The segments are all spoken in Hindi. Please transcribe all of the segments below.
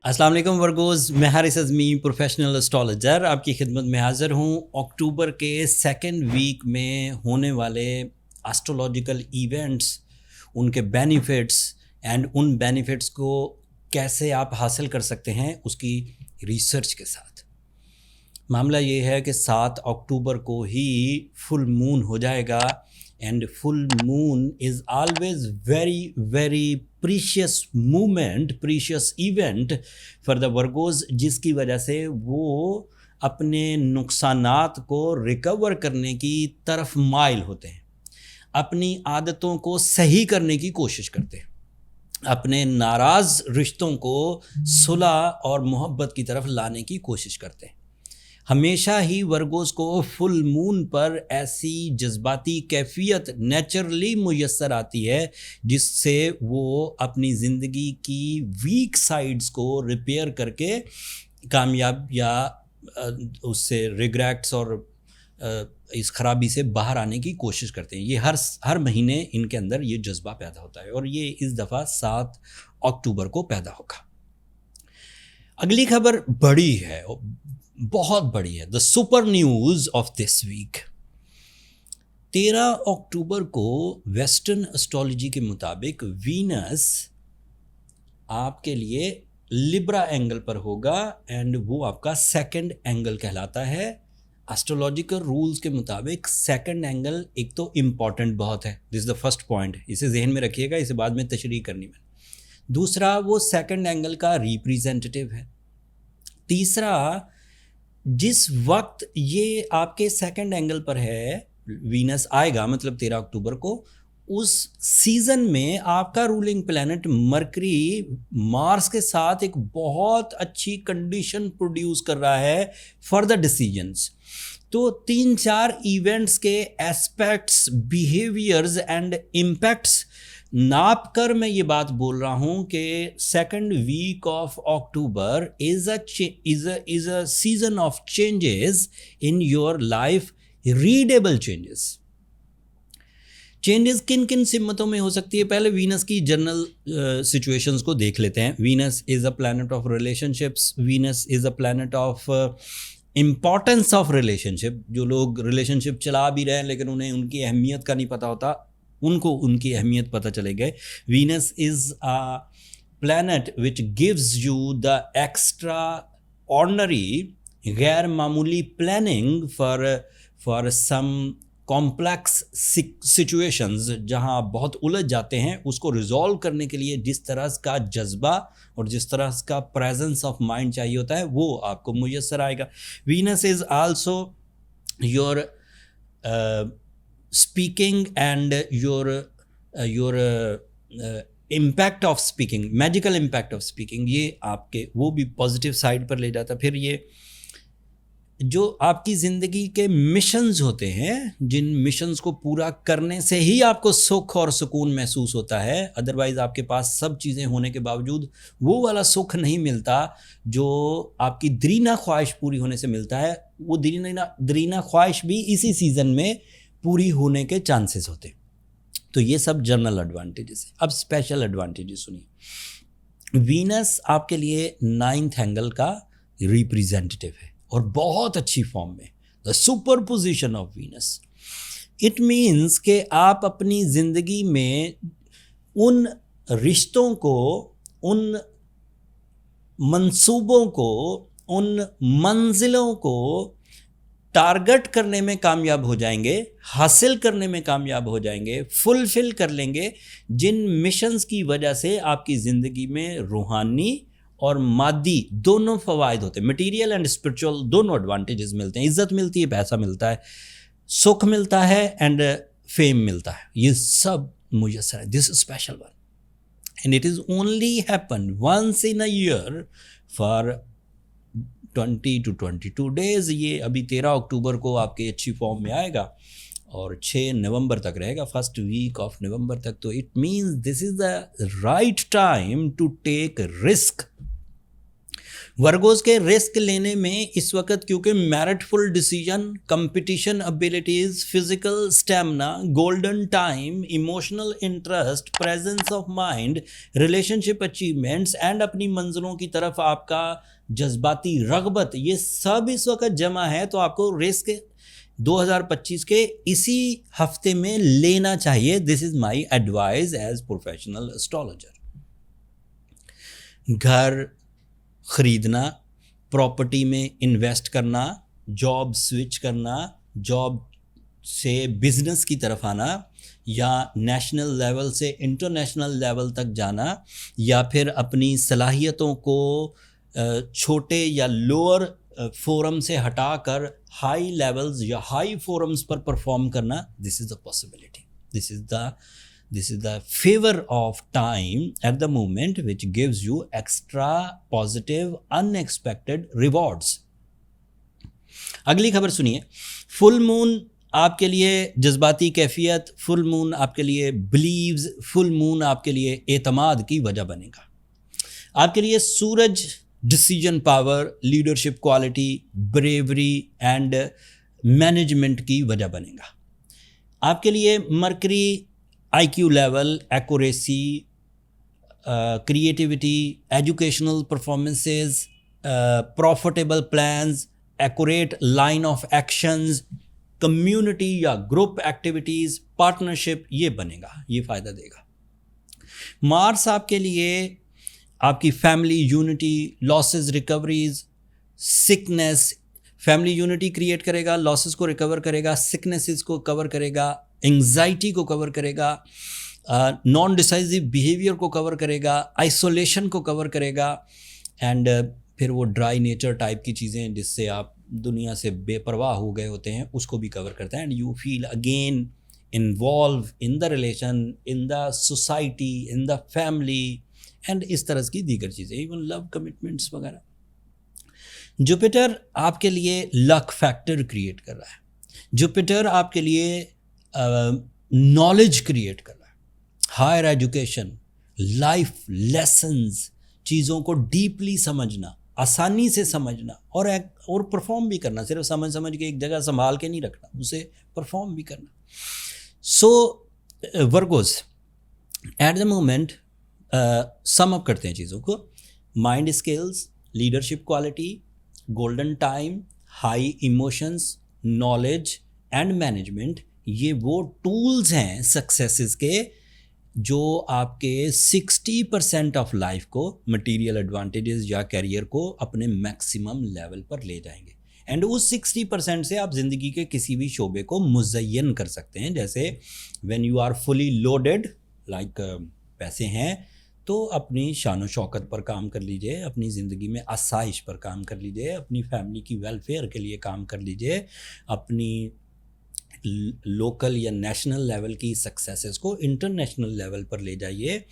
अस्सलाम वालेकुम वर्गोज़, मैं हारिस अज़मी प्रोफेशनल एस्ट्रोलॉजर आपकी खिदमत में हाज़िर हूँ। अक्टूबर के सेकंड वीक में होने वाले एस्ट्रोलॉजिकल इवेंट्स, उनके बेनिफिट्स एंड उन बेनिफिट्स को कैसे आप हासिल कर सकते हैं उसकी रिसर्च के साथ। मामला ये है कि 7 अक्टूबर को ही फुल मून हो जाएगा and full moon is always very very precious moment, precious event for the Virgos, जिसकी वजह से वो अपने नुकसानात को रिकवर करने की तरफ माइल होते हैं, अपनी आदतों को सही करने की कोशिश करते हैं, अपने नाराज़ रिश्तों को सुलह और मोहब्बत की तरफ लाने की कोशिश करते हैं। हमेशा ही वर्गोस को फुल मून पर ऐसी जज्बाती कैफियत नेचुरली मुयस्सर आती है जिससे वो अपनी ज़िंदगी की वीक साइड्स को रिपेयर करके कामयाब या उससे रिग्रेट्स और इस खराबी से बाहर आने की कोशिश करते हैं। ये हर महीने इनके अंदर ये जज्बा पैदा होता है और ये इस दफ़ा 7 अक्टूबर को पैदा होगा। अगली खबर बड़ी है, बहुत बड़ी है। The super news of this week, 13 October को वेस्टर्न एस्ट्रोलॉजी के मुताबिक वीनस आपके लिए लिब्रा एंगल पर होगा एंड वो आपका सेकंड एंगल कहलाता है। एस्ट्रोलॉजिकल रूल्स के मुताबिक सेकंड एंगल एक तो इम्पॉर्टेंट बहुत है, this is the first point, इसे जहन में रखिएगा, इसे बाद में तशरीह करनी है। दूसरा, वो सेकंड एंगल का रिप्रेजेंटेटिव है। तीसरा, जिस वक्त ये आपके सेकंड एंगल पर है वीनस आएगा, मतलब 13 अक्टूबर को, उस सीज़न में आपका रूलिंग प्लैनेट मरकरी मार्स के साथ एक बहुत अच्छी कंडीशन प्रोड्यूस कर रहा है फॉर द डिसीजंस। तो 3-4 इवेंट्स के एस्पेक्ट्स, बिहेवियर्स एंड इम्पैक्ट्स नाप कर मैं ये बात बोल रहा हूँ कि second week of October is a season of changes in your life, readable changes किन किन सिमतों में हो सकती है। पहले वीनस की जनरल सिचुएशंस को देख लेते हैं। Venus is a planet of relationships, Venus is a planet of importance of relationship. जो लोग रिलेशनशिप चला भी रहे हैं लेकिन उन्हें उनकी अहमियत का नहीं पता होता, उनको उनकी अहमियत पता चले गए। Venus is a planet which gives you the extraordinary, गैर मामूली planning for some complex situations, जहां आप बहुत उलझ जाते हैं, उसको रिजॉल्व करने के लिए जिस तरह का जज्बा और जिस तरह का प्रेजेंस ऑफ माइंड चाहिए होता है वो आपको मुयस्सर आएगा। Venus is also your speaking and your impact of speaking, magical impact of speaking, ये आपके वो भी पॉजिटिव साइड पर ले जाता है। फिर ये जो आपकी ज़िंदगी के मिशंस होते हैं, जिन मिशंस को पूरा करने से ही आपको सुख और सुकून महसूस होता है, अदरवाइज़ आपके पास सब चीज़ें होने के बावजूद वो वाला सुख नहीं मिलता जो आपकी दरीना ख्वाहिश पूरी होने से मिलता है। वो दरीना ख्वाहिश भी इसी सीज़न में पूरी होने के चांसेस होते हैं। तो ये सब जनरल एडवांटेजेस है। अब स्पेशल एडवांटेजेस सुनिए। वीनस आपके लिए 9th एंगल का रिप्रेजेंटेटिव है और बहुत अच्छी फॉर्म में, the super position of Venus. It means कि आप अपनी ज़िंदगी में उन रिश्तों को, उन मंसूबों को, उन मंजिलों को टारगेट करने में कामयाब हो जाएंगे, हासिल करने में कामयाब हो जाएंगे, फुलफिल कर लेंगे, जिन मिशंस की वजह से आपकी ज़िंदगी में रूहानी और मादी दोनों फ़वाइद होते हैं। मटीरियल एंड स्पिरिचुअल दोनों एडवांटेजेस मिलते हैं। इज़्ज़त मिलती है, पैसा मिलता है, सुख मिलता है एंड फेम मिलता है। ये सब मुयस्सर है। This special one and it is only happen once in a year for 20 to 22 days. ये अभी 13 अक्टूबर को आपके अच्छी फॉर्म में आएगा और 6 नवंबर तक रहेगा, फर्स्ट वीक ऑफ नवंबर तक। तो it means this is the right time to take risk, Virgos के रिस्क लेने में इस वक्त क्योंकि meritful decision, competition abilities, physical stamina, golden time, emotional interest, presence of mind, relationship achievements and अपनी मंजिलों की तरफ आपका जज्बाती रगबत, ये सब इस वक्त जमा है, तो आपको रिस्क 2025 के इसी हफ्ते में लेना चाहिए. This is my advice as professional astrologer. घर खरीदना, प्रॉपर्टी में इन्वेस्ट करना, जॉब स्विच करना, जॉब से बिजनेस की तरफ आना, या नेशनल लेवल से इंटरनेशनल लेवल तक जाना, या फिर अपनी सलाहियतों को छोटे या लोअर फोरम से हटाकर हाई लेवल्स या हाई फोरम्स पर परफॉर्म करना. This is the possibility. This is the favor of time at the moment which gives you extra positive unexpected rewards. अगली खबर सुनिए. फुल मून आपके लिए जज्बाती कैफियत, फुल मून आपके लिए बिलीव्स, फुल मून आपके लिए एतमाद की वजह बनेगा. आपके लिए सूरज decision power, leadership quality, bravery and management की वजह बनेगा. आपके लिए mercury IQ level, accuracy, creativity, educational performances, profitable plans, accurate line of actions, community या ग्रुप एक्टिविटीज़, पार्टनरशिप, ये बनेगा, ये फ़ायदा देगा. मार्स आपके लिए आपकी family unity, losses recoveries, sickness, family unity create करेगा, लॉसेस को रिकवर करेगा, सिकनेसेस को कवर करेगा, एंग्जाइटी को कवर करेगा, नॉन डिसाइसिव बिहेवियर को कवर करेगा, आइसोलेशन को कवर करेगा, एंड फिर वो ड्राई नेचर टाइप की चीज़ें जिससे आप दुनिया से बेपरवाह हो गए होते हैं, उसको भी कवर करता है. And you feel again involve in the relation, in the society, in the family, and इस तरह की दीगर चीज़ें, इवन लव कमिटमेंट्स वगैरह. जुपिटर आपके लिए लक फैक्टर क्रिएट कर रहा है. जुपिटर आपके लिए नॉलेज क्रिएट कर रहा है, हायर एजुकेशन, लाइफ लेसन्स, चीज़ों को डीपली समझना, आसानी से समझना, और परफॉर्म भी करना. सिर्फ समझ के एक जगह संभाल के नहीं रखना, उसे परफॉर्म भी करना. So Virgos at the moment sum up करते हैं चीज़ों को. Mind skills, leadership quality, golden time, high emotions, knowledge and management, ये वो टूल्स हैं सक्सेसेस के जो आपके 60% ऑफ लाइफ को, मटेरियल एडवांटेजेस या करियर को अपने मैक्सिमम लेवल पर ले जाएंगे. एंड उस 60% से आप ज़िंदगी के किसी भी शोबे को मुज़य्यन कर सकते हैं. जैसे when you are fully loaded, like पैसे हैं, तो अपनी शान शौकत पर काम कर लीजिए, अपनी ज़िंदगी में आसाइश पर काम कर लीजिए, अपनी फैमिली की वेलफेयर के लिए काम कर लीजिए, अपनी लोकल या नेशनल लेवल की सक्सेसेस को इंटरनेशनल लेवल पर ले जाइए,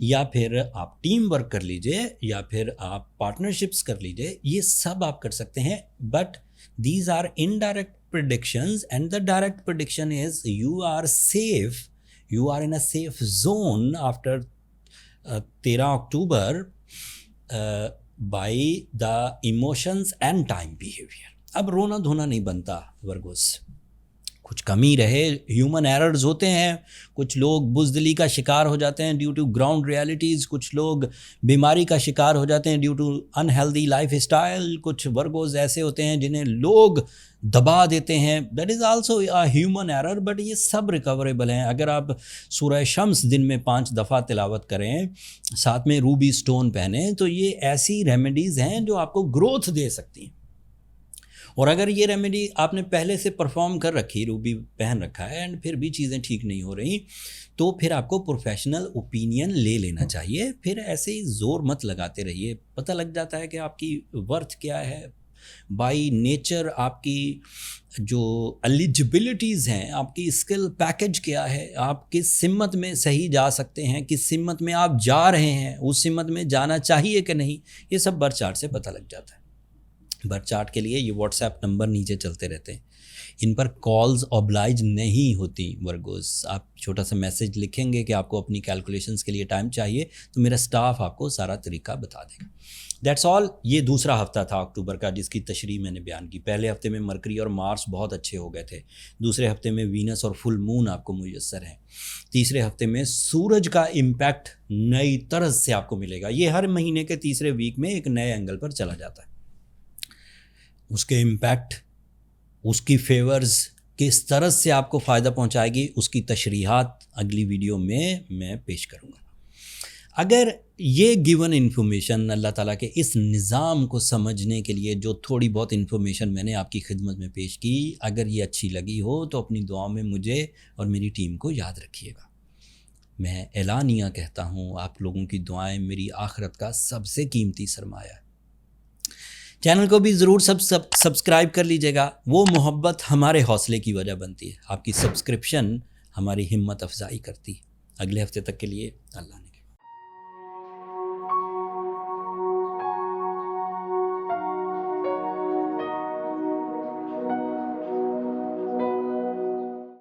या फिर आप टीम वर्क कर लीजिए, या फिर आप पार्टनरशिप्स कर लीजिए. ये सब आप कर सकते हैं. But these are indirect predictions, and the direct prediction is you are safe, you are in a safe zone after 13 October by the emotions and time behaviour. अब रोना धोना नहीं बनता वर्गोस, कुछ कमी रहे, ह्यूमन एरर्स होते हैं, कुछ लोग बुज़दिली का शिकार हो जाते हैं ड्यू टू ग्राउंड रियलिटीज़, कुछ लोग बीमारी का शिकार हो जाते हैं due to unhealthy lifestyle, कुछ वर्गोज ऐसे होते हैं जिन्हें लोग दबा देते हैं. That is also a human error, but ये सब रिकवरेबल हैं. अगर आप सूरह शम्स दिन में 5 दफ़ा तिलावत करें, साथ में रूबी स्टोन पहने, तो ये ऐसी रेमेडीज़ हैं जो आपको ग्रोथ दे सकती हैं. और अगर ये रेमेडी आपने पहले से परफॉर्म कर रखी, रूबी पहन रखा है, एंड फिर भी चीज़ें ठीक नहीं हो रही, तो फिर आपको प्रोफेशनल ओपिनियन ले लेना चाहिए. फिर ऐसे ही ज़ोर मत लगाते रहिए, पता लग जाता है कि आपकी वर्थ क्या है. बाई नेचर आपकी जो एलिजिबिलिटीज़ हैं, आपकी स्किल पैकेज क्या है, आप किस सिमत में सही जा सकते हैं, किस सिमत में आप जा रहे हैं, उस सिमत में जाना चाहिए कि नहीं, ये सब बर्थ चार्ट से पता लग जाता है. बर्थ चार्ट के लिए ये व्हाट्सएप नंबर नीचे चलते रहते हैं, इन पर कॉल्स ऑब्लाइज नहीं होती वर्गोस। आप छोटा सा मैसेज लिखेंगे कि आपको अपनी कैलकुलेशंस के लिए टाइम चाहिए, तो मेरा स्टाफ आपको सारा तरीका बता देगा। That's all. ये दूसरा हफ्ता था अक्टूबर का जिसकी तशरीह मैंने बयान की। पहले हफ्ते में मरकरी और मार्स बहुत अच्छे हो गए थे, दूसरे हफ्ते में वीनस और फुल मून आपको मुयस्सर हैं, तीसरे हफ्ते में सूरज का इम्पैक्ट नई तरह से आपको मिलेगा। ये हर महीने के तीसरे वीक में एक नए एंगल पर चला जाता है। उसके इम्पैक्ट, उसकी फेवर्स किस तरह से आपको फ़ायदा पहुंचाएगी, उसकी तशरीहात अगली वीडियो में मैं पेश करूंगा। अगर ये गिवन इन्फॉर्मेशन, अल्लाह ताला के इस निज़ाम को समझने के लिए जो थोड़ी बहुत इन्फॉर्मेशन मैंने आपकी खिदमत में पेश की, अगर ये अच्छी लगी हो तो अपनी दुआ में मुझे और मेरी टीम को याद रखिएगा। मैं एलानिया कहता हूँ, आप लोगों की दुआएं मेरी आखिरत का सबसे कीमती सरमाया है। चैनल को भी ज़रूर सब्सक्राइब कर लीजिएगा। वो मोहब्बत हमारे हौसले की वजह बनती है। आपकी सब्सक्रिप्शन हमारी हिम्मत अफजाई करती है। अगले हफ्ते तक के लिए अल्लाह ने